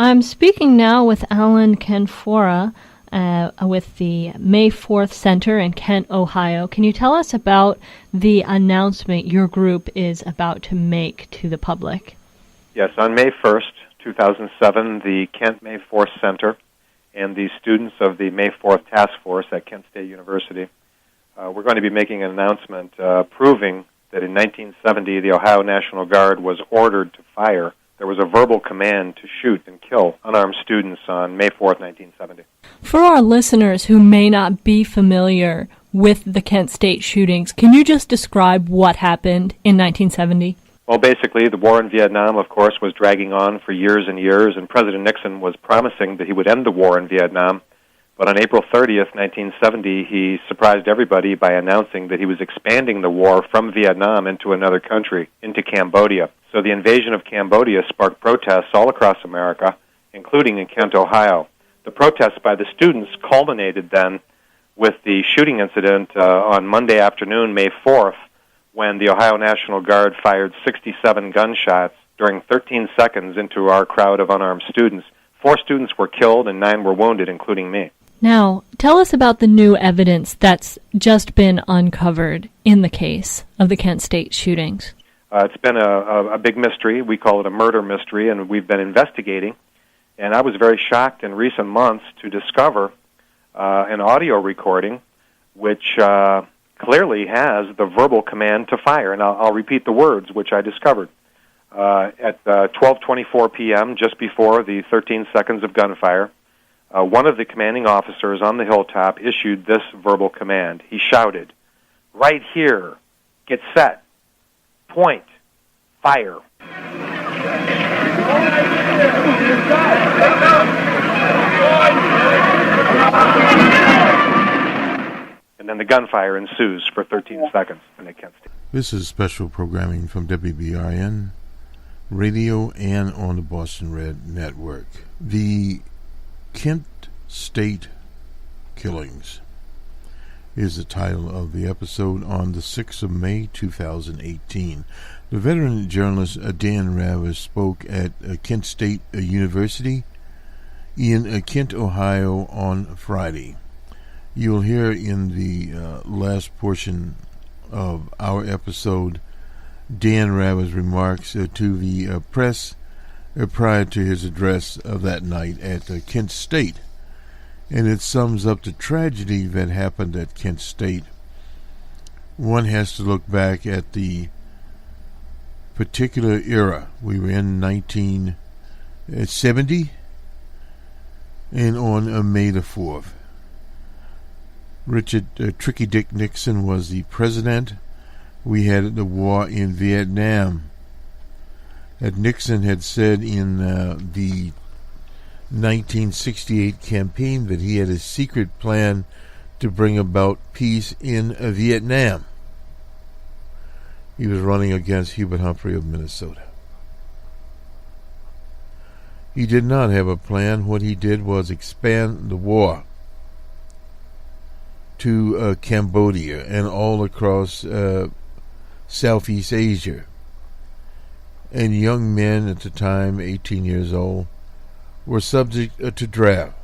I'm speaking now with Alan Canfora with the May 4th Center in Kent, Ohio. Can you tell us about the announcement your group is about to make to the public? Yes, on May 1st, 2007, the Kent May 4th Center and the students of the May 4th Task Force at Kent State University, we're going to be making an announcement proving that in 1970 the Ohio National Guard was ordered to fire. There was a verbal command to shoot and kill unarmed students on May 4th, 1970. For our listeners who may not be familiar with the Kent State shootings, can you just describe what happened in 1970? Well, basically, the war in Vietnam, of course, was dragging on for years and years, and President Nixon was promising that he would end the war in Vietnam. But on April 30th, 1970, he surprised everybody by announcing that he was expanding the war from Vietnam into another country, into Cambodia. So the invasion of Cambodia sparked protests all across America, including in Kent, Ohio. The protests by the students culminated then with the shooting incident on Monday afternoon, May 4th, when the Ohio National Guard fired 67 gunshots during 13 seconds into our crowd of unarmed students. 4 students were killed and 9 were wounded, including me. Now, tell us about the new evidence that's just been uncovered in the case of the Kent State shootings. It's been a big mystery. We call it a murder mystery, and we've been investigating. And I was very shocked in recent months to discover an audio recording which clearly has the verbal command to fire. And I'll repeat the words which I discovered. At 12:24 p.m., just before the 13 seconds of gunfire, one of the commanding officers on the hilltop issued this verbal command. He shouted, "Right here, get set, point, fire." And then the gunfire ensues for 13 seconds in Kent State. This is special programming from WBRN Radio and on the Boston Red Network. The Kent State Killings is the title of the episode on the 6th of May, 2018. The veteran journalist Dan Ravis spoke at Kent State University in Kent, Ohio on Friday. You'll hear in the last portion of our episode Dan Ravis' remarks to the press prior to his address of that night at Kent State. And it sums up the tragedy that happened at Kent State. One has to look back at the particular era. We were in 1970 and on May the 4th. Richard Tricky Dick Nixon was the president. We had the war in Vietnam. That Nixon had said in the 1968 campaign that he had a secret plan to bring about peace in Vietnam. He was running against Hubert Humphrey of Minnesota. He did not have a plan. What he did was expand the war to Cambodia and all across Southeast Asia. And young men at the time, 18 years old, were subject to draft.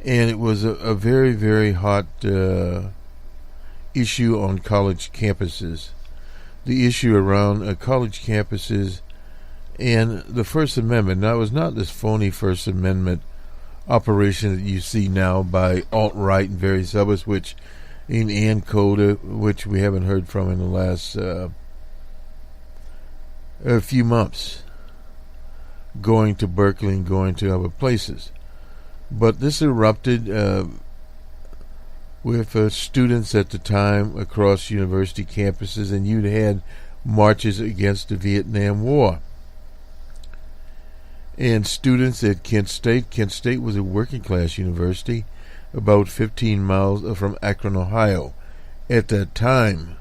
And it was a very, very hot issue on college campuses. The issue around college campuses and the First Amendment. Now, it was not this phony First Amendment operation that you see now by alt-right and various others, which in Ann Coda, which we haven't heard from in the last a few months, going to Berkeley and going to other places. But this erupted with students at the time across university campuses, and you'd had marches against the Vietnam War. And students at Kent State was a working class university about 15 miles from Akron, Ohio. At that time,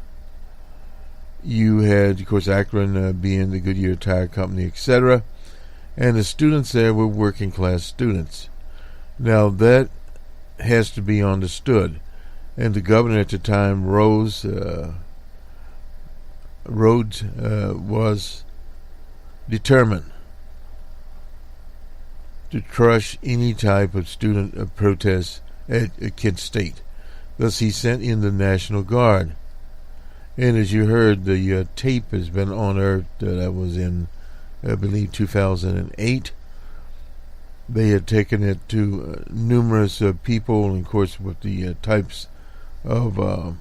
you had, of course, Akron being the Goodyear Tire Company, etc., and the students there were working class students. Now that has to be understood, and the governor at the time, Rhodes, was determined to crush any type of student protest at Kent State. Thus, he sent in the National Guard. And as you heard, the tape has been unearthed. That was in, I believe, 2008. They had taken it to numerous people, and of course, with the types of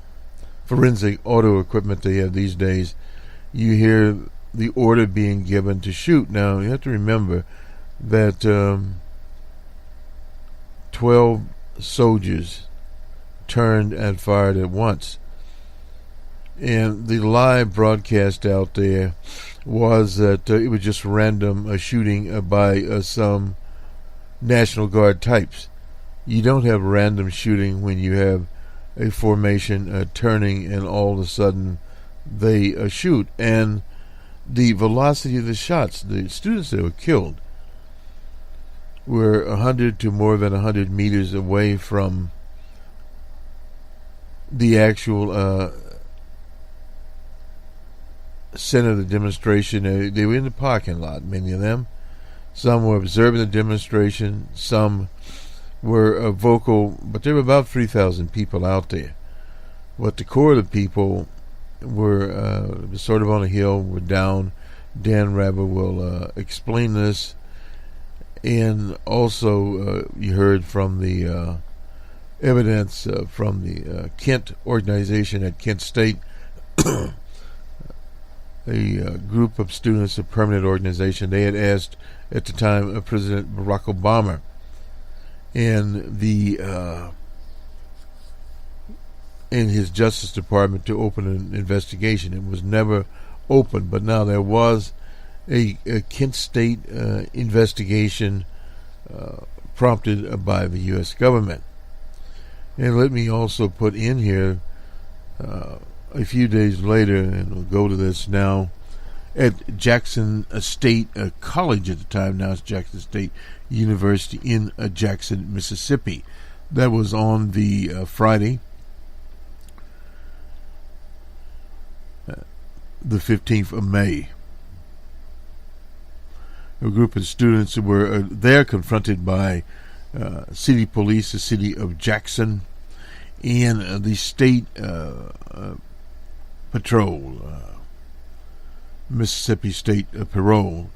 forensic auto equipment they have these days, you hear the order being given to shoot. Now, you have to remember that 12 soldiers turned and fired at once. And the live broadcast out there was that it was just random shooting by some National Guard types. You don't have random shooting when you have a formation turning and all of a sudden they shoot. And the velocity of the shots, the students that were killed were 100 to more than 100 meters away from the actual center of the demonstration. They were in the parking lot, many of them. Some were observing the demonstration, some were vocal, but there were about 3,000 people out there. But the core of the people were sort of on a hill, were down. Dan Rabber will explain this. And also, you heard from the evidence from the Kent organization at Kent State, a group of students, a permanent organization. They had asked at the time of President Barack Obama and in his Justice Department to open an investigation. It was never opened, but now there was a Kent State investigation prompted by the U.S. government. And let me also put in here, a few days later, and we'll go to this now, at Jackson State College at the time, now it's Jackson State University in Jackson, Mississippi. That was on the Friday, the 15th of May. A group of students were there confronted by city police, the city of Jackson, and the state patrol, Mississippi State Patrol,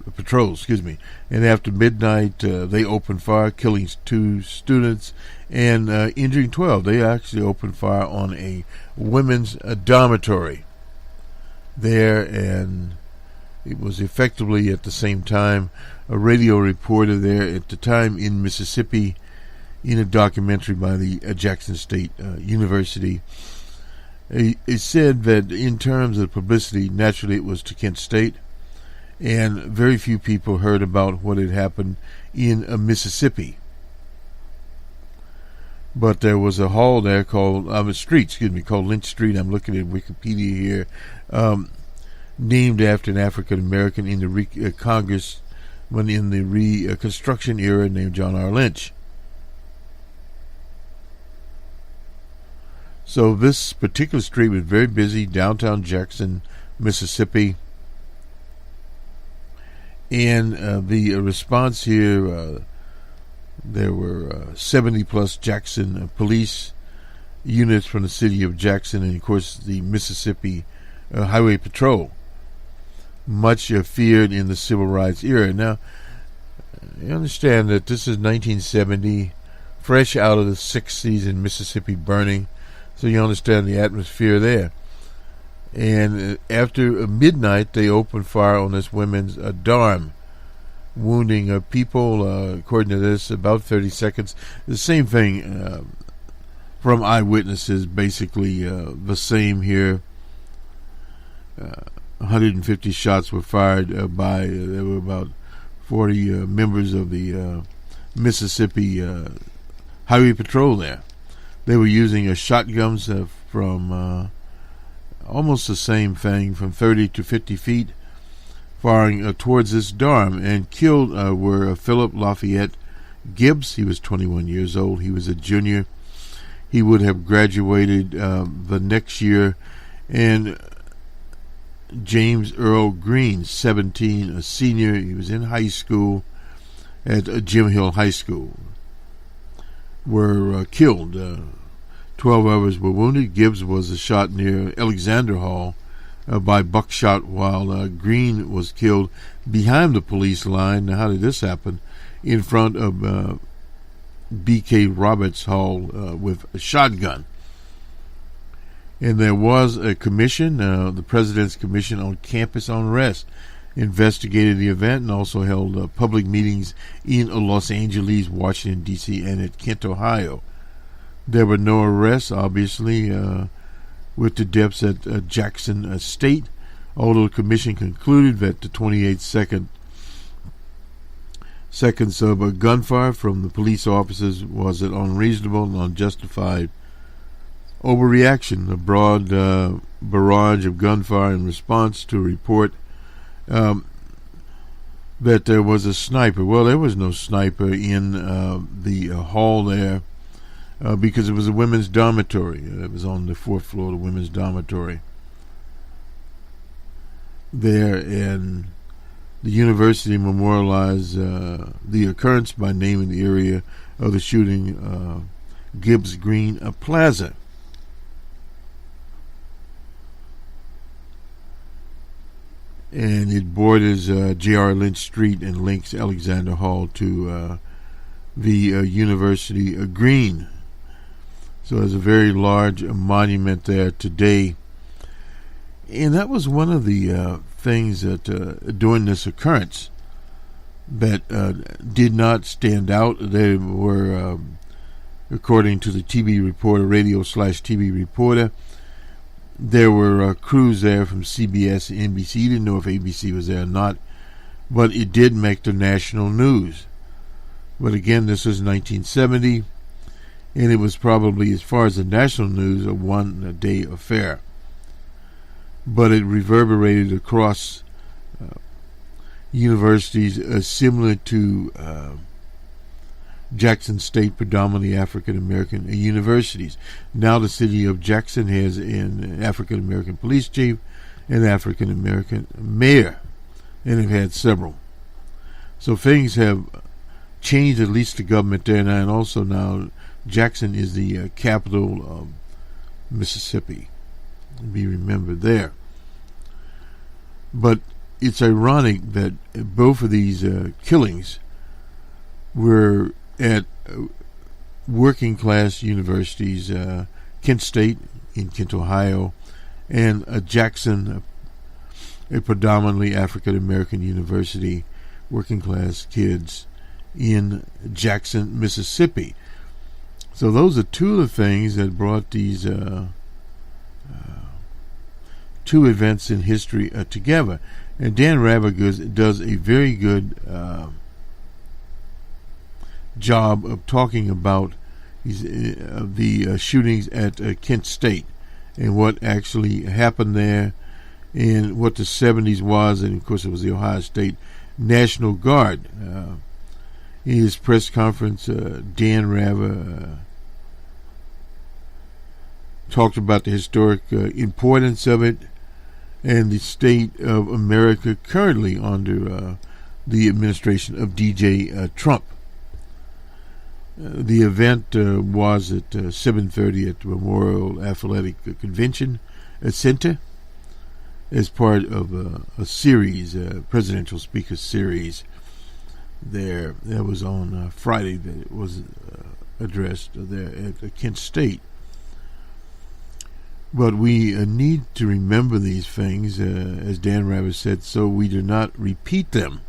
and after midnight they opened fire, killing 2 students and injuring 12. They actually opened fire on a women's dormitory there, and it was effectively at the same time a radio reporter there at the time in Mississippi, in a documentary by the Jackson State University. It said that in terms of publicity, naturally it was to Kent State, and very few people heard about what had happened in Mississippi. But there was a hall there called, called Lynch Street. I'm looking at Wikipedia here, named after an African American in the Congress when in the Reconstruction era named John R. Lynch. So this particular street was very busy, downtown Jackson, Mississippi. And the response here, there were 70-plus Jackson police units from the city of Jackson and, of course, the Mississippi Highway Patrol, much feared in the Civil Rights era. Now, you understand that this is 1970, fresh out of the 60s in Mississippi burning. So you understand the atmosphere there. And after midnight, they opened fire on this women's dorm, wounding people, according to this, about 30 seconds. The same thing from eyewitnesses, basically the same here. 150 shots were fired there were about 40 members of the Mississippi Highway Patrol there. They were using shotguns from almost the same thing, from 30 to 50 feet, firing towards this dorm. And killed were Philip Lafayette Gibbs. He was 21 years old. He was a junior. He would have graduated the next year. And James Earl Green, 17, a senior. He was in high school. at Jim Hill High School were killed. 12 others were wounded. Gibbs was shot near Alexander Hall by buckshot, while Green was killed behind the police line. Now, how did this happen? In front of B.K. Roberts Hall with a shotgun. And there was a commission, the President's Commission on Campus Unrest, investigated the event and also held public meetings in Los Angeles, Washington, D.C., and at Kent, Ohio. There were no arrests, obviously, with the deaths at Jackson State, although the commission concluded that the 28 seconds of gunfire from the police officers was an unreasonable and unjustified overreaction. A broad barrage of gunfire in response to a report that there was a sniper. Well, there was no sniper in the hall there because it was a women's dormitory. It was on the 4th floor of the women's dormitory there, and the university memorialized the occurrence by naming the area of the shooting Gibbs Green Plaza. And it borders J.R. Lynch Street and links Alexander Hall to the University Green. So there's a very large monument there today. And that was one of the things that during this occurrence that did not stand out. They were, according to the TV reporter, radio/TV reporter, there were crews there from CBS and NBC. You didn't know if ABC was there or not, but it did make the national news. But again, this was 1970, and it was probably, as far as the national news, a one-day affair. But it reverberated across universities similar to Jackson State, predominantly African-American universities. Now the city of Jackson has an African-American police chief and African-American mayor, and have had several. So things have changed, at least the government there now, and also now Jackson is the capital of Mississippi. Be remembered there. But it's ironic that both of these killings were at working class universities, Kent State in Kent, Ohio, and Jackson, a predominantly African American university, working class kids in Jackson, Mississippi. So those are two of the things that brought these two events in history together. And Dan Ravigood does a very good job of talking about the shootings at Kent State and what actually happened there and what the 70s was, and of course it was the Ohio State National Guard. In his press conference, Dan Rava talked about the historic importance of it and the state of America currently under the administration of D.J. Trump. The event was at 7:30 at the Memorial Athletic Convention Center as part of a series, presidential speaker series. There, that was on Friday that it was addressed there at Kent State. But we need to remember these things, as Dan Ravis said, so we do not repeat them.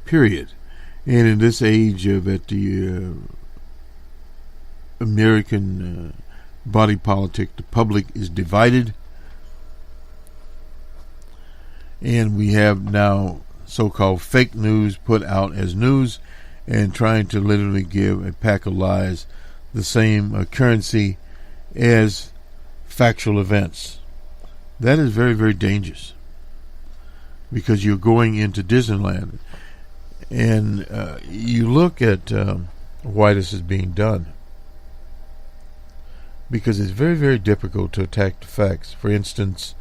Period. And in this age that the American body politic, the public is divided, and we have now so-called fake news put out as news and trying to literally give a pack of lies the same currency as factual events. That is very, very dangerous, because you're going into Disneyland. And you look at why this is being done, because it's very, very difficult to attack the facts. For instance,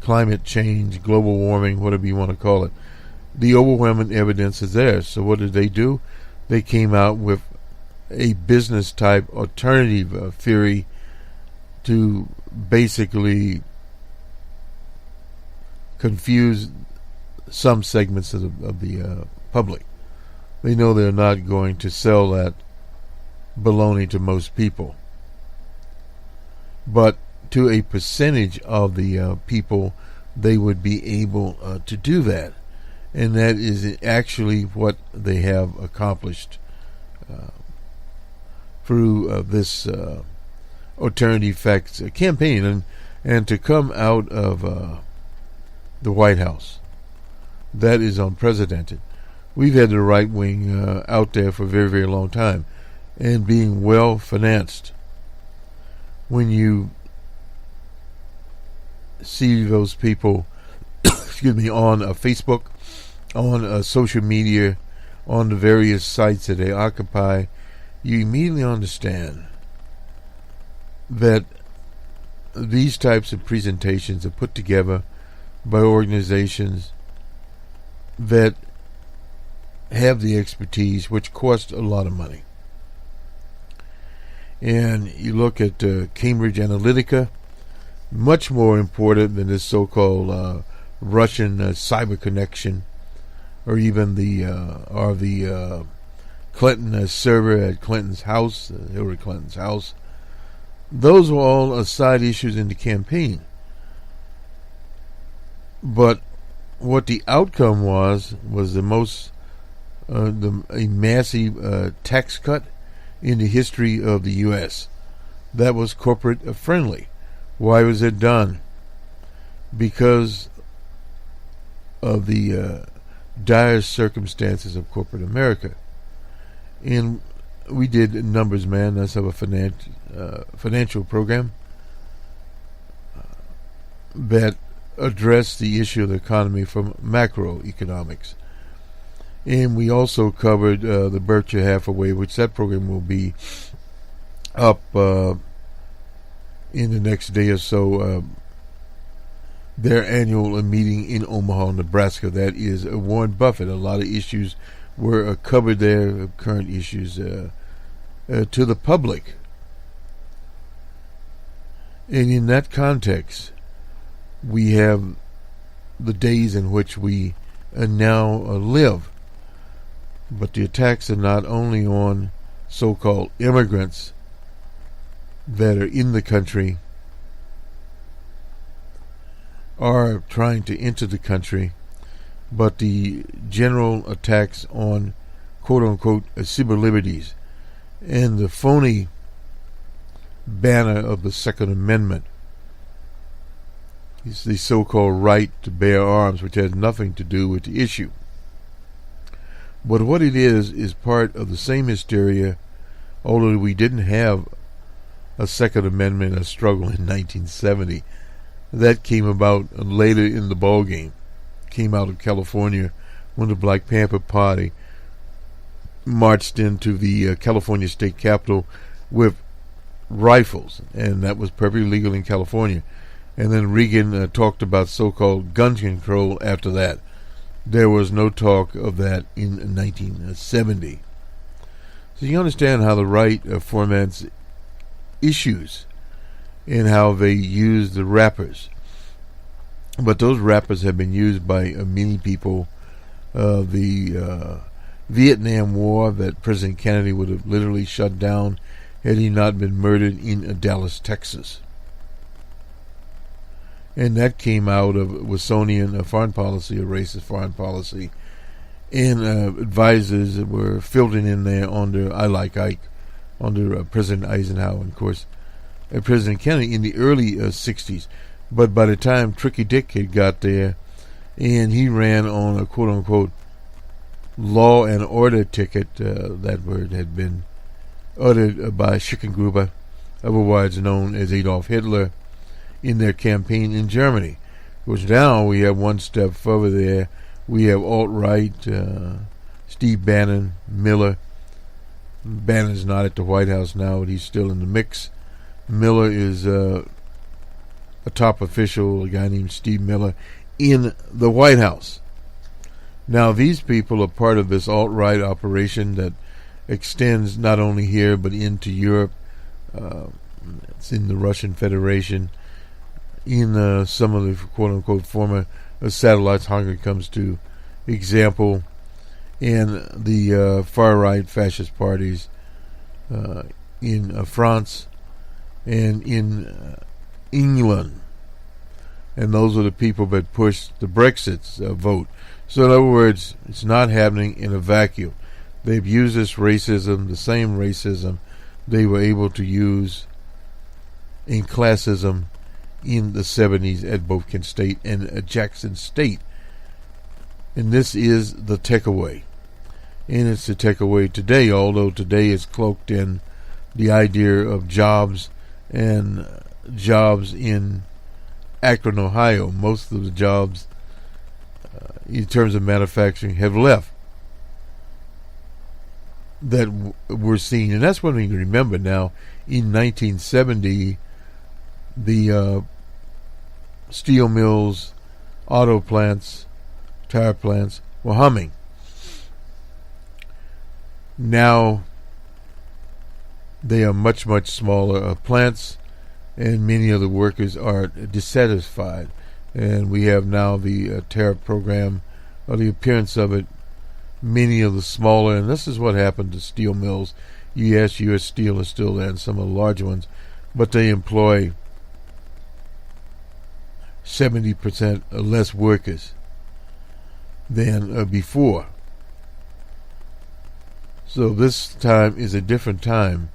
climate change, global warming, whatever you want to call it. the overwhelming evidence is there. So what did they do? They came out with a business-type alternative theory to basically confuse some segments of the public. They know they're not going to sell that baloney to most people, but to a percentage of the people, they would be able to do that, and that is actually what they have accomplished through this alternative facts campaign, and to come out of the White House. That is unprecedented. We've had the right wing out there for a very, very long time, and being well financed. When you see those people, excuse me, on Facebook, on social media, on the various sites that they occupy, you immediately understand that these types of presentations are put together by organizations that have the expertise, which cost a lot of money. And you look at Cambridge Analytica, much more important than this so-called Russian cyber connection, or even the Clinton server at Clinton's house, Hillary Clinton's house. Those were all side issues in the campaign. But what the outcome was the most a massive tax cut in the history of the U.S. that was corporate friendly. Why was it done? Because of the dire circumstances of corporate America. And we did Numbers Man. That's our financial program that addressed the issue of the economy from macroeconomics. And we also covered the Berkshire Hathaway, which that program will be up in the next day or so. Their annual meeting in Omaha, Nebraska. That is Warren Buffett. A lot of issues were covered there, current issues to the public. And in that context, we have the days in which we now live. But the attacks are not only on so-called immigrants that are in the country, are trying to enter the country, but the general attacks on quote-unquote civil liberties and the phony banner of the Second Amendment. It's the so-called right to bear arms, which has nothing to do with the issue. But what it is part of the same hysteria, although we didn't have a Second Amendment struggle in 1970. That came about later in the ballgame. Came out of California when the Black Panther Party marched into the California state capitol with rifles, and that was perfectly legal in California. And then Reagan talked about so-called gun control after that. There was no talk of that in 1970. So you understand how the right formats issues and how they use the rappers. But those rappers have been used by many people. The Vietnam War that President Kennedy would have literally shut down had he not been murdered in Dallas, Texas. And that came out of Wilsonian foreign policy, a racist foreign policy. And advisors were filtered in there under I Like Ike, under President Eisenhower, and of course President Kennedy in the early 60s. But by the time Tricky Dick had got there, and he ran on a quote-unquote law and order ticket, that word had been uttered by Schicklgruber, otherwise known as Adolf Hitler, in their campaign in Germany. Which now we have one step further there. We have alt-right, Steve Bannon, Miller. Bannon's not at the White House now, but he's still in the mix. Miller is a top official, a guy named Steve Miller, in the White House. Now, these people are part of this alt-right operation that extends not only here but into Europe. It's in the Russian Federation, in some of the quote-unquote former satellites. Hungary comes to example, and the far-right fascist parties in France and in England. And those are the people that pushed the Brexit vote. So in other words, it's not happening in a vacuum. They've used this racism, the same racism they were able to use in classism in the 70s at both Kent State and at Jackson State. And this is the takeaway. And it's the takeaway today, although today is cloaked in the idea of jobs and jobs in Akron, Ohio. Most of the jobs in terms of manufacturing have left that we're seeing. And that's what we remember now. In 1970, the steel mills, auto plants, tire plants were humming. Now they are much, much smaller plants, and many of the workers are dissatisfied. And we have now the tariff program, or the appearance of it. Many of the smaller, and this is what happened to steel mills. Yes, U.S. Steel is still there, and some of the larger ones, but they employ 70% less workers than before. So this time is a different time,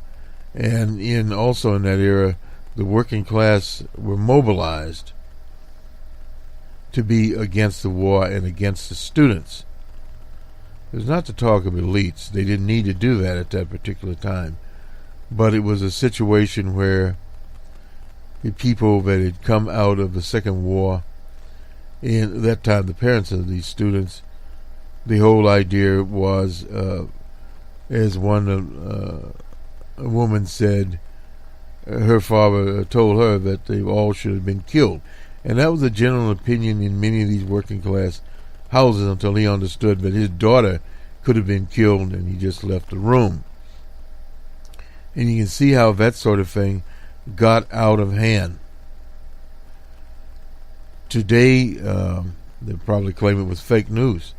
and also in that era, the working class were mobilized to be against the war and against the students. It was not to talk of elites. They didn't need to do that at that particular time. But it was a situation where the people that had come out of the Second War, and at that time the parents of these students, the whole idea was, as one a woman said, her father told her that they all should have been killed. And that was the general opinion in many of these working class houses until he understood that his daughter could have been killed, and he just left the room. And you can see how that sort of thing got out of hand. Today, they probably claim it was fake news,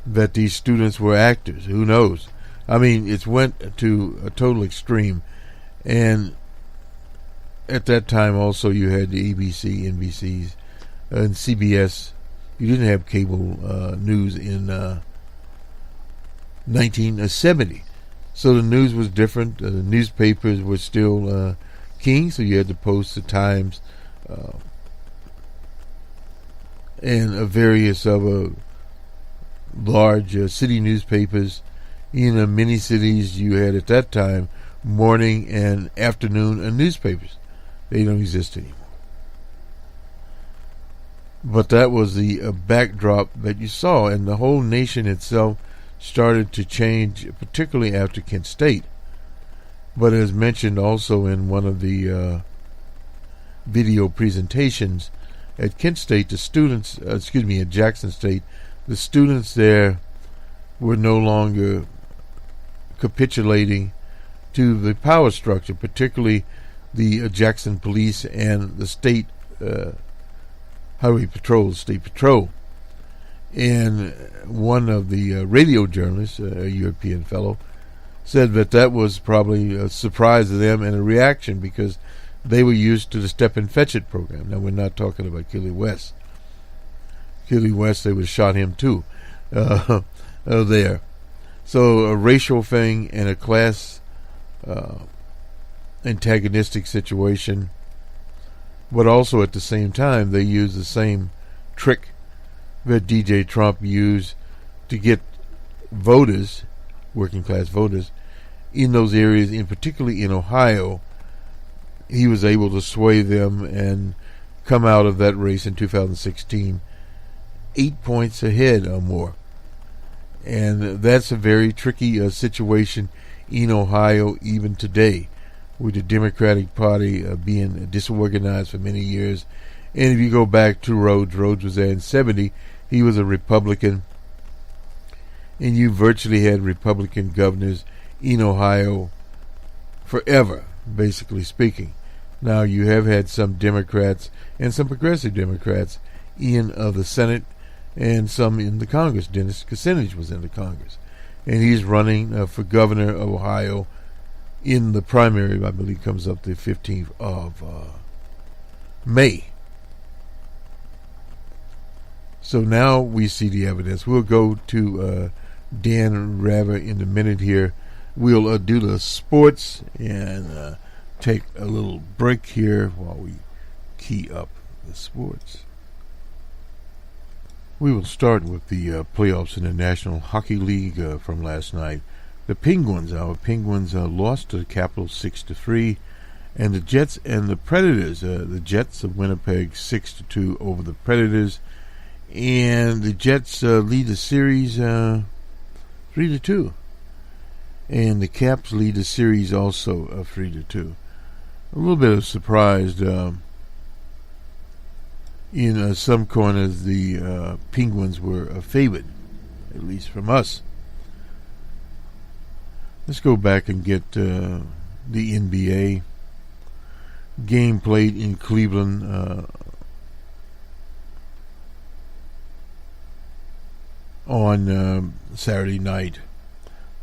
that these students were actors. Who knows? I mean, it went to a total extreme. And at that time also you had the ABC, NBCs, and CBS. You didn't have cable news in 1970. So the news was different. The newspapers were still king, so you had the Post, the Times, and various other large city newspapers. In many cities you had at that time morning and afternoon newspapers. They don't exist anymore. But that was the backdrop that you saw, and the whole nation itself started to change, particularly after Kent State. But as mentioned also in one of the video presentations, at Kent State, the students, at Jackson State, the students there were no longer capitulating to the power structure, particularly the Jackson Police and the state highway patrol, state patrol. And one of the radio journalists, a European fellow, said that was probably a surprise to them and a reaction, because they were used to the Step and Fetch It program. Now, we're not talking about Keely West. Keely West, they would have shot him too there. So a racial thing and a class antagonistic situation, but also at the same time they use the same trick that DJ Trump used to get voters, working class voters, in those areas, in particularly in Ohio. He was able to sway them and come out of that race in 2016 8 points ahead or more. And that's a very tricky situation in Ohio even today, with the Democratic Party being disorganized for many years. And if you go back to Rhodes was there in 70. He was a Republican, and you virtually had Republican governors in Ohio forever, basically speaking. Now you have had some Democrats and some progressive Democrats in the Senate and some in the Congress. Dennis Kucinich was in the Congress, and he's running for governor of Ohio in the primary. I believe comes up the 15th of May. So now we see the evidence. We'll go to Dan Raver in a minute here. We'll do the sports and take a little break here while we key up the sports. We will start with the playoffs in the National Hockey League from last night. The Penguins, our Penguins, lost to the Capitals 6-3, and the Jets and the Predators. The Jets of Winnipeg 6-2 over the Predators, and the Jets lead the series 3-2, and the Caps lead the series also 3-2. A little bit of surprise. In some corners, the Penguins were favored, at least from us. Let's go back and get the NBA game played in Cleveland on Saturday night.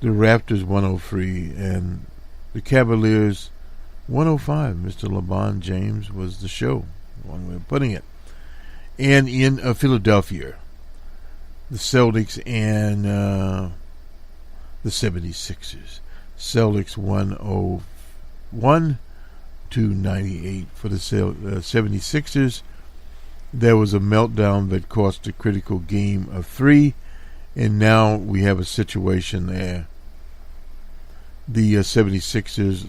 The Raptors 103 and the Cavaliers 105. Mr. LeBron James was the show, one way of putting it. And in Philadelphia, the Celtics and the 76ers. Celtics 101-98 for the 76ers. There was a meltdown that cost a critical game of 3, and now we have a situation there. The 76ers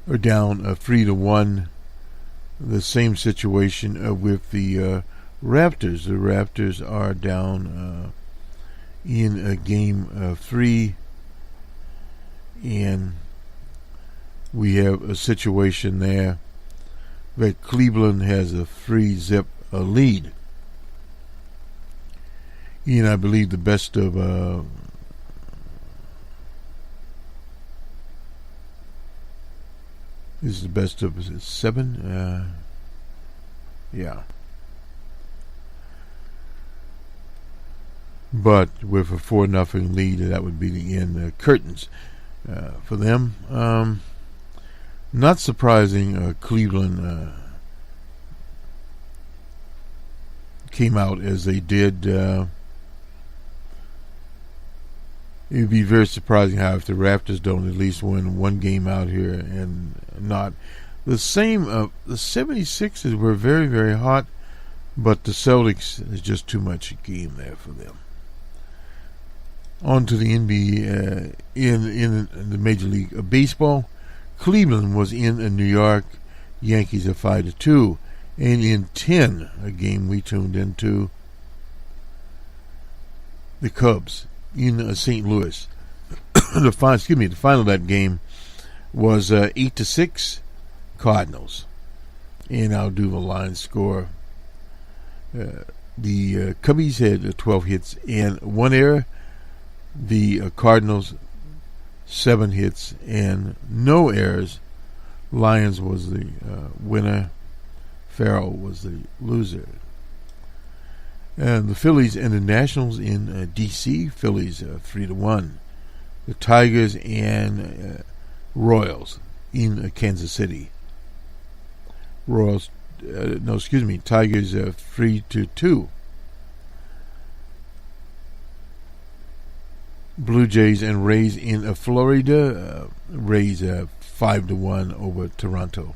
are down 3-1. The same situation with the Raptors. The Raptors are down in game 3, and we have a situation there that Cleveland has a 3-zip lead. And I believe the best of is the best of 7. Yeah. But with a 4-0 lead, that would be the end curtains for them. Not surprising, Cleveland came out as they did. It would be very surprising how if the Raptors don't at least win one game out here and not. The same, the 76ers were very, very hot, but the Celtics is just too much a game there for them. On to the NBA, in the Major League of Baseball. Cleveland was in New York. Yankees are 5-2. And in 10, a game we tuned into, the Cubs in St. Louis. The final of that game was 8-6 Cardinals. And I'll do the line score. The Cubbies had 12 hits and 1 error. The Cardinals 7 hits and no errors. Lions was the winner. Farrell was the loser. And the Phillies and the Nationals in D.C. Phillies 3-1. The Tigers and Royals in Kansas City. Tigers 3-2. Blue Jays and Rays in Florida. Rays 5-1 over Toronto.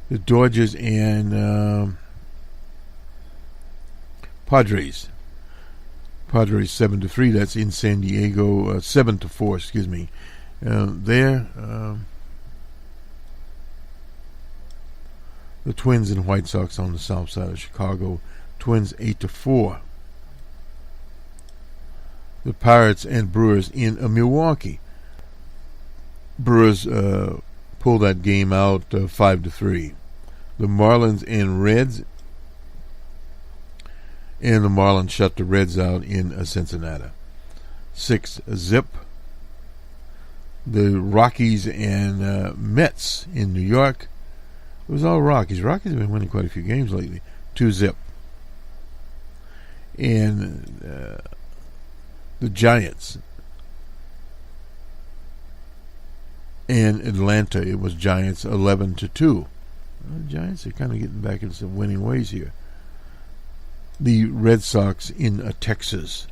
The Dodgers and Padres 7-3. That's in San Diego. 7-4. Excuse me. There, the Twins and White Sox on the south side of Chicago. Twins 8-4. The Pirates and Brewers in Milwaukee. Brewers pulled that game out 5-3. The Marlins and Reds and the Marlins shut the Reds out in Cincinnati. 6-0. The Rockies and Mets in New York. It was all Rockies. Rockies have been winning quite a few games lately. 2-0. And the Giants and Atlanta. It was Giants 11-2. The Giants are kind of getting back into some winning ways here. The Red Sox in Texas.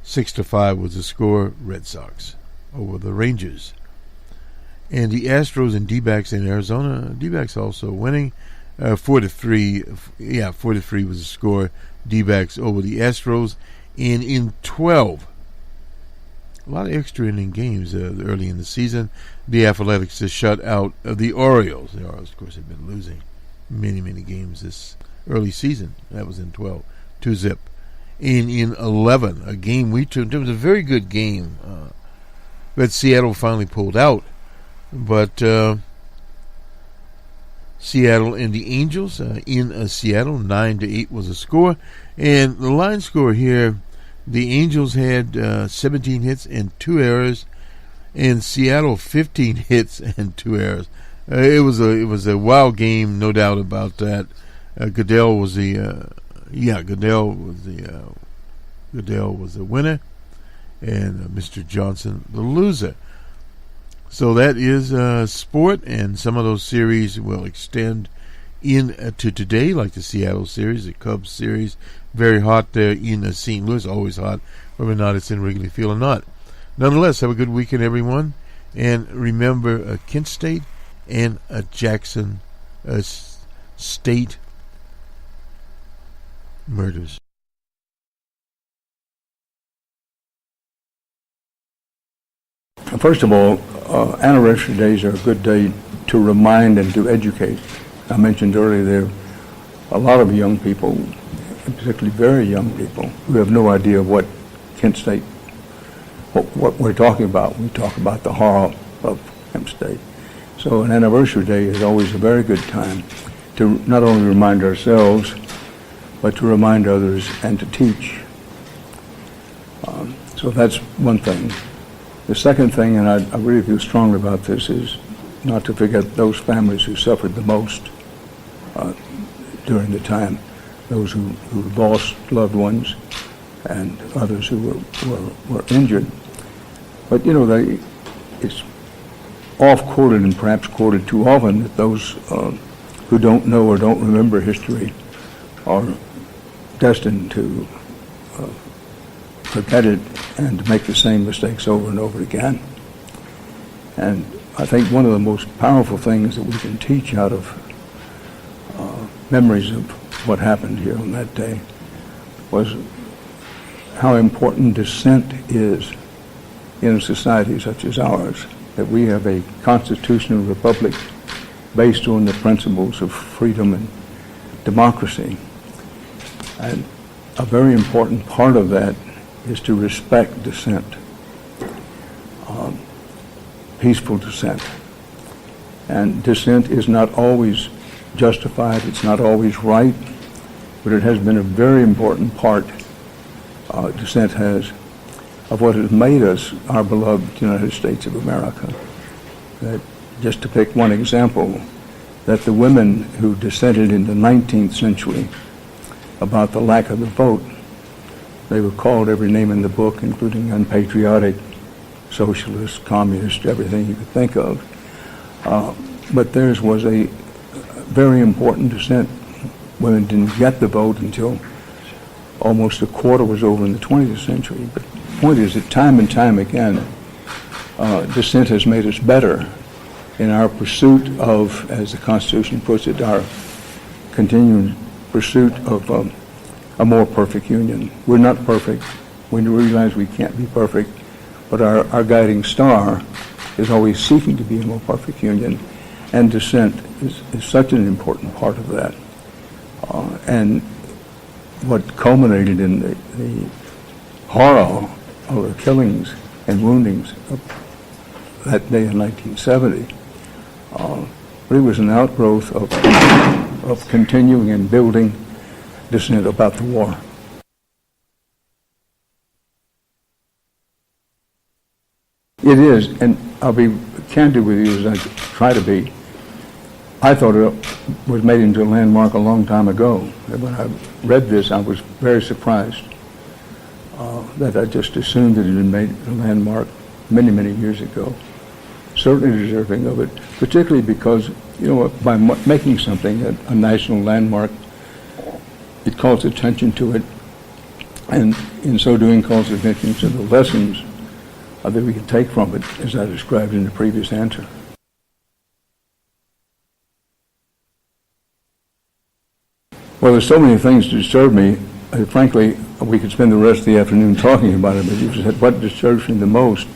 6-5 was the score. Red Sox over the Rangers. And the Astros and D-backs in Arizona. D-backs also winning. 4-3. Yeah, 4-3 was the score. D-backs over the Astros. And in 12, a lot of extra inning games early in the season. The Athletics just shut out the Orioles. The Orioles, of course, have been losing many, many games this early season. That was in 12. 2-0. And in 11, a game we took. It was a very good game. But Seattle finally pulled out. But Seattle and the Angels in Seattle, 9-8 was the score. And the line score here, the Angels had 17 hits and 2 errors, and Seattle 15 hits and 2 errors. It was a wild game, no doubt about that. Goodell was the winner, and Mr. Johnson the loser. So that is sport, and some of those series will extend into today, like the Seattle series, the Cubs series. Very hot there in St. Louis, always hot, whether or not it's in Wrigley Field or not. Nonetheless, have a good weekend, everyone. And remember Kent State and Jackson State murders. First of all, anniversary days are a good day to remind and to educate. I mentioned earlier there are a lot of young people, and particularly very young people, who have no idea what Kent State, what we're talking about. We talk about the horror of Kent State. So an anniversary day is always a very good time to not only remind ourselves, but to remind others and to teach. So that's one thing. The second thing, and I really feel strongly about this, is not to forget those families who suffered the most during the time, those who lost loved ones and others who were injured. But, it's oft-quoted and perhaps quoted too often that those who don't know or don't remember history are destined to forget it and to make the same mistakes over and over again. And I think one of the most powerful things that we can teach out of memories of what happened here on that day was how important dissent is in a society such as ours, that we have a constitutional republic based on the principles of freedom and democracy. And a very important part of that is to respect dissent, peaceful dissent. And dissent is not always justified, it's not always right, but it has been a very important part, dissent has, of what has made us our beloved United States of America. That, just to pick one example, that the women who dissented in the 19th century about the lack of the vote, they were called every name in the book, including unpatriotic, socialist, communist, everything you could think of. But theirs was a very important dissent. Women didn't get the vote until almost a quarter was over in the 20th century. But the point is that time and time again, dissent has made us better in our pursuit of, as the Constitution puts it, our continuing pursuit of a more perfect union. We're not perfect. We realize we can't be perfect, but our guiding star is always seeking to be a more perfect union, and dissent is such an important part of that. And what culminated in the horror of the killings and woundings of that day in 1970 really was an outgrowth of continuing and building dissent about the war. It is, and I'll be candid with you as I try to be. I thought it was made into a landmark a long time ago. And when I read this, I was very surprised that I just assumed that it had been made a landmark many, many years ago. Certainly deserving of it, particularly because, by making something a national landmark, it calls attention to it, and in so doing calls attention to the lessons that we can take from it, as I described in the previous answer. Well, there's so many things that disturb me. Frankly, we could spend the rest of the afternoon talking about it, but you said, what disturbs me the most?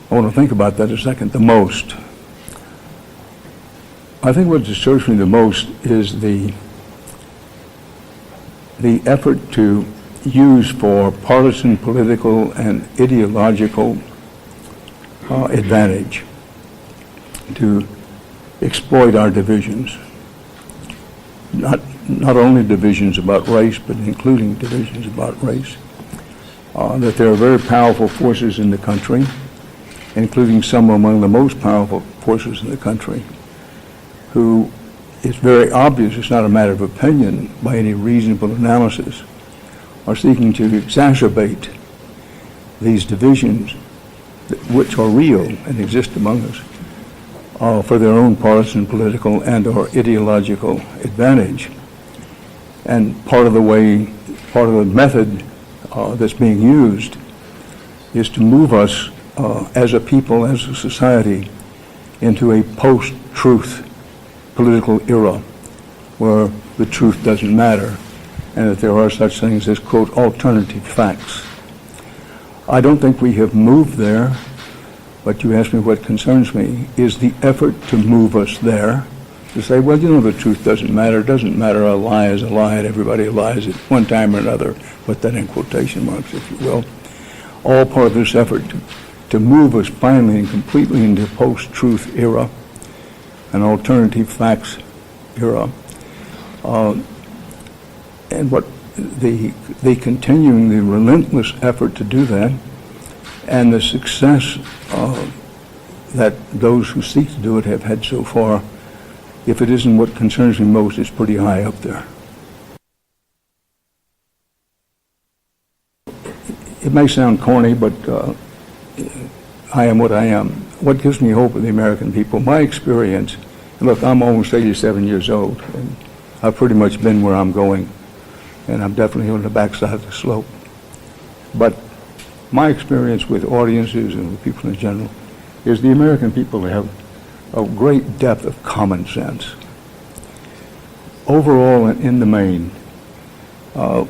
I want to think about that a second. The most. I think what disturbs me the most is the effort to use for partisan, political, and ideological advantage to exploit our divisions. Not only divisions about race, but including divisions about race. That there are very powerful forces in the country, including some among the most powerful forces in the country, who, it's very obvious, it's not a matter of opinion by any reasonable analysis, are seeking to exacerbate these divisions which are real and exist among us for their own partisan, political, and or ideological advantage. And part of the method that's being used is to move us as a people, as a society, into a post-truth political era where the truth doesn't matter and that there are such things as, quote, alternative facts. I don't think we have moved there, but you asked me what concerns me, is the effort to move us there, to say, well, the truth doesn't matter. It doesn't matter. A lie is a lie, and everybody lies at one time or another. Put that in quotation marks, if you will. All part of this effort to move us finally and completely into post-truth era, an alternative facts era. And what the continuing, the relentless effort to do that, and the success that those who seek to do it have had so far, if it isn't what concerns me most, it's pretty high up there. It may sound corny, but I am what I am. What gives me hope of the American people? My experience, and look, I'm almost 87 years old, and I've pretty much been where I'm going, and I'm definitely on the backside of the slope. But my experience with audiences and with people in general is the American people have a great depth of common sense. Overall and in the main,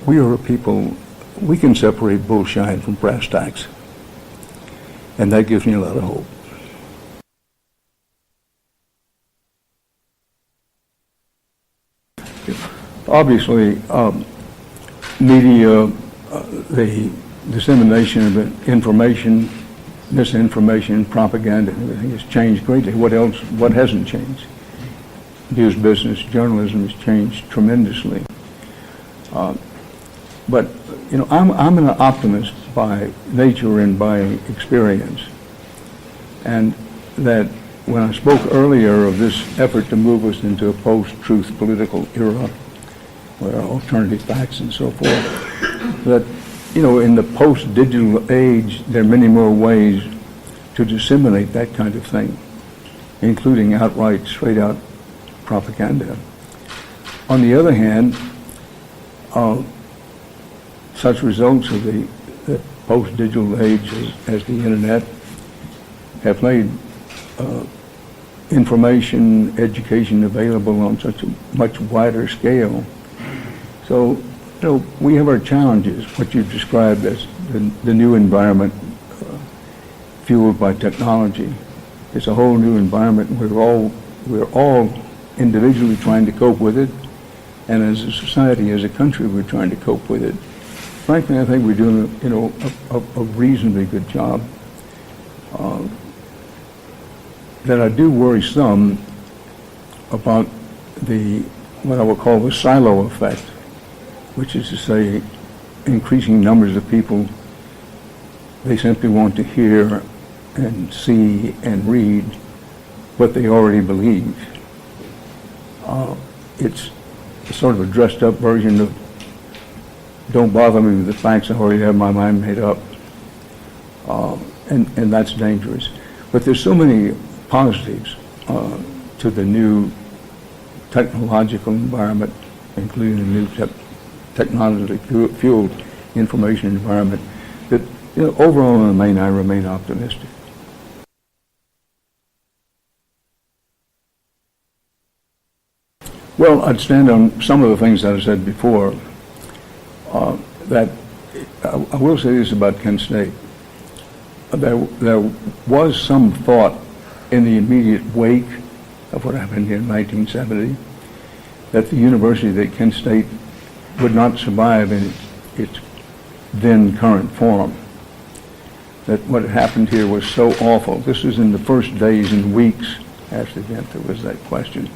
we are a people, we can separate bullshine from brass tacks. And that gives me a lot of hope. Obviously, media, the dissemination of information, misinformation, propaganda, everything has changed greatly. What hasn't changed? News business, journalism has changed tremendously. But I'm an optimist by nature and by experience. And that when I spoke earlier of this effort to move us into a post-truth political era, where alternative facts and so forth, that in the post-digital age, there are many more ways to disseminate that kind of thing, including outright, straight-out propaganda. On the other hand, such results of the post-digital age as the internet have made information, education available on such a much wider scale. So, we have our challenges, what you've described as the new environment fueled by technology. It's a whole new environment, and we're all individually trying to cope with it, and as a society, as a country, we're trying to cope with it. Frankly, I think we're doing a reasonably good job. That I do worry some about the what I would call the silo effect, which is to say increasing numbers of people, they simply want to hear and see and read what they already believe. It's sort of a dressed up version of don't bother me with the facts, I already have my mind made up. And that's dangerous. But there's so many positives to the new technological environment, including the new technology-fueled information environment, that overall in the main I remain optimistic. Well, I'd stand on some of the things that I said before. That I will say this about Kent State. There was some thought in the immediate wake of what happened here in 1970 that the university at Kent State would not survive in its then current form. That what had happened here was so awful. This was in the first days and weeks after the event there was that question.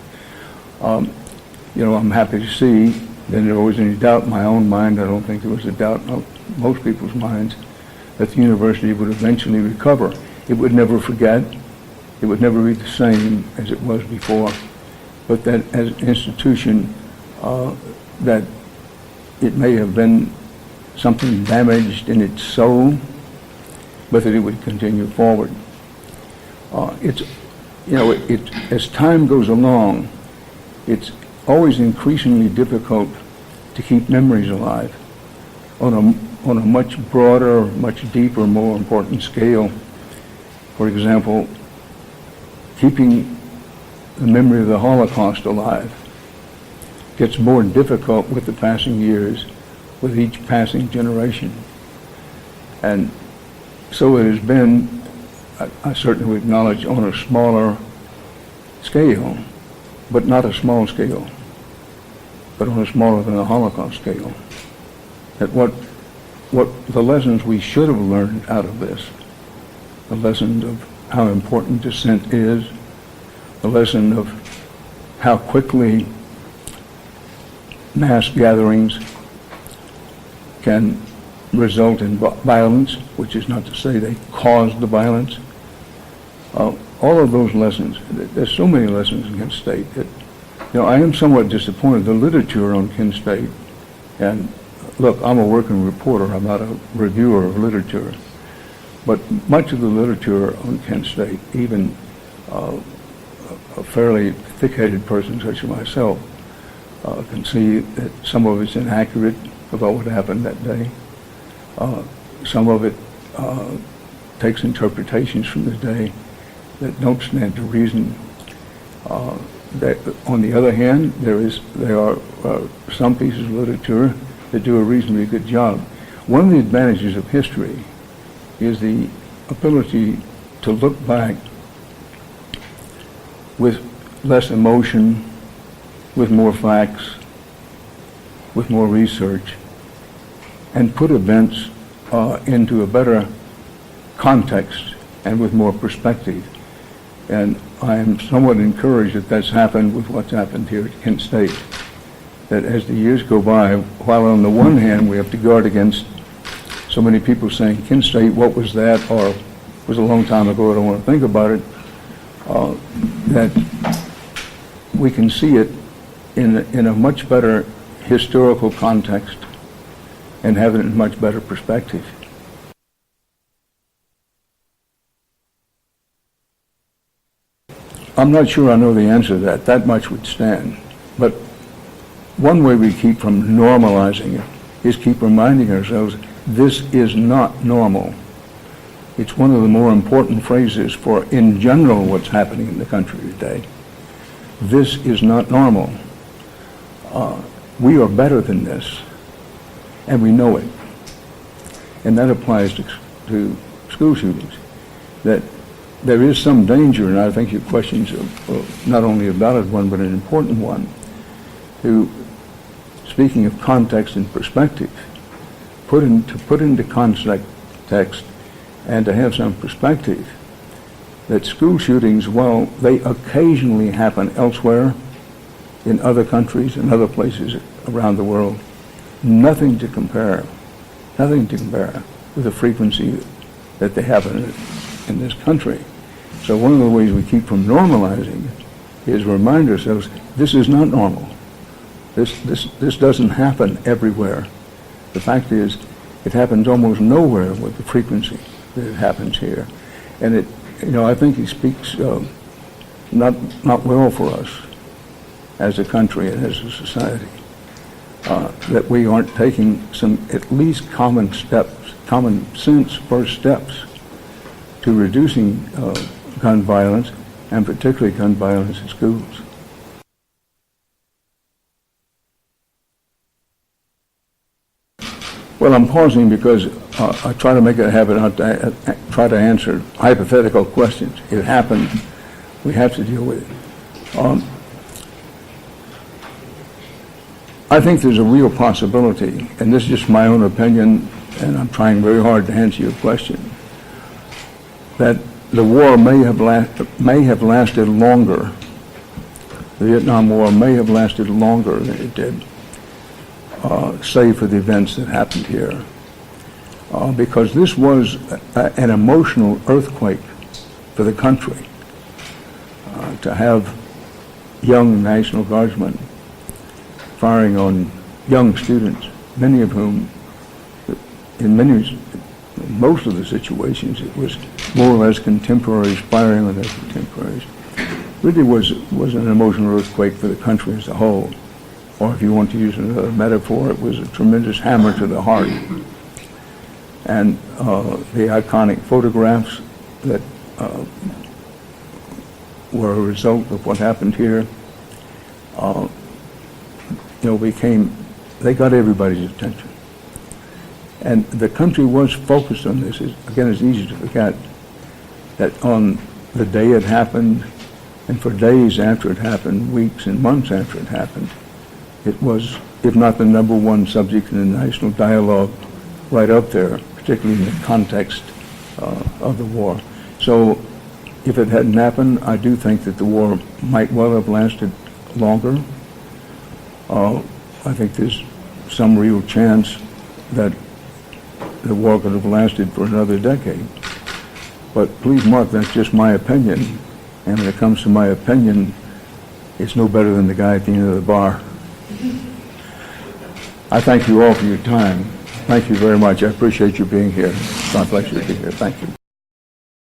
I'm happy to see that there was any doubt in my own mind. I don't think there was a doubt in most people's minds that the university would eventually recover. It would never forget. It would never be the same as it was before. But that as an institution, that it may have been something damaged in its soul, but that it would continue forward. As time goes along, it's always increasingly difficult to keep memories alive on a much broader, much deeper, more important scale. For example, keeping the memory of the Holocaust alive gets more difficult with the passing years, with each passing generation. And so it has been, I certainly would acknowledge, on a smaller scale, but not a small scale, but on a smaller than a Holocaust scale. That what the lessons we should have learned out of this, the lesson of how important dissent is, the lesson of how quickly mass gatherings can result in violence, which is not to say they caused the violence. All of those lessons, there's so many lessons in Kent State that, I am somewhat disappointed. The literature on Kent State, and look, I'm a working reporter, I'm not a reviewer of literature, but much of the literature on Kent State, even a fairly thick-headed person such as myself, can see that some of it's inaccurate about what happened that day. Some of it takes interpretations from the day that don't stand to reason. That, on the other hand, there are some pieces of literature that do a reasonably good job. One of the advantages of history is the ability to look back with less emotion, with more facts, with more research, and put events into a better context and with more perspective. And I am somewhat encouraged that that's happened with what's happened here at Kent State. That as the years go by, while on the one hand we have to guard against so many people saying, Kent State, what was that? Or it was a long time ago, I don't want to think about it. That we can see it in a much better historical context and have it in much better perspective. I'm not sure I know the answer to that. That much would stand. But one way we keep from normalizing it is keep reminding ourselves this is not normal. It's one of the more important phrases for, in general, what's happening in the country today. This is not normal. We are better than this, and we know it. And that applies to school shootings. That there is some danger, and I think your question's not only a valid one, but an important one, to, speaking of context and perspective, put into context and to have some perspective that school shootings, while they occasionally happen elsewhere, in other countries and other places around the world. Nothing to compare with the frequency that they have in this country. So one of the ways we keep from normalizing it is remind ourselves this is not normal. This doesn't happen everywhere. The fact is, it happens almost nowhere with the frequency that it happens here. And it, I think it speaks not well for us as a country and as a society, that we aren't taking some at least common sense first steps to reducing gun violence, and particularly gun violence in schools. Well, I'm pausing because I try to make it a habit not to try to answer hypothetical questions. It happened. We have to deal with it. I think there's a real possibility, and this is just my own opinion, and I'm trying very hard to answer your question, that the war may have lasted longer. The Vietnam War may have lasted longer than it did, save for the events that happened here. Because this was an emotional earthquake for the country. To have young National Guardsmen firing on young students, many of whom, in most of the situations, it was more or less contemporaries firing on their contemporaries, really was an emotional earthquake for the country as a whole. Or if you want to use another metaphor, it was a tremendous hammer to the heart. And the iconic photographs that were a result of what happened here, they got everybody's attention. And the country was focused on this. Again, it's easy to forget that on the day it happened, and for days after it happened, weeks and months after it happened, it was, if not the number one subject in the national dialogue, right up there, particularly in the context of the war. So if it hadn't happened, I do think that the war might well have lasted longer. I think there's some real chance that the war could have lasted for another decade. But please mark, that's just my opinion. And when it comes to my opinion, it's no better than the guy at the end of the bar. I thank you all for your time. Thank you very much. I appreciate you being here. It's my pleasure to be here. Thank you.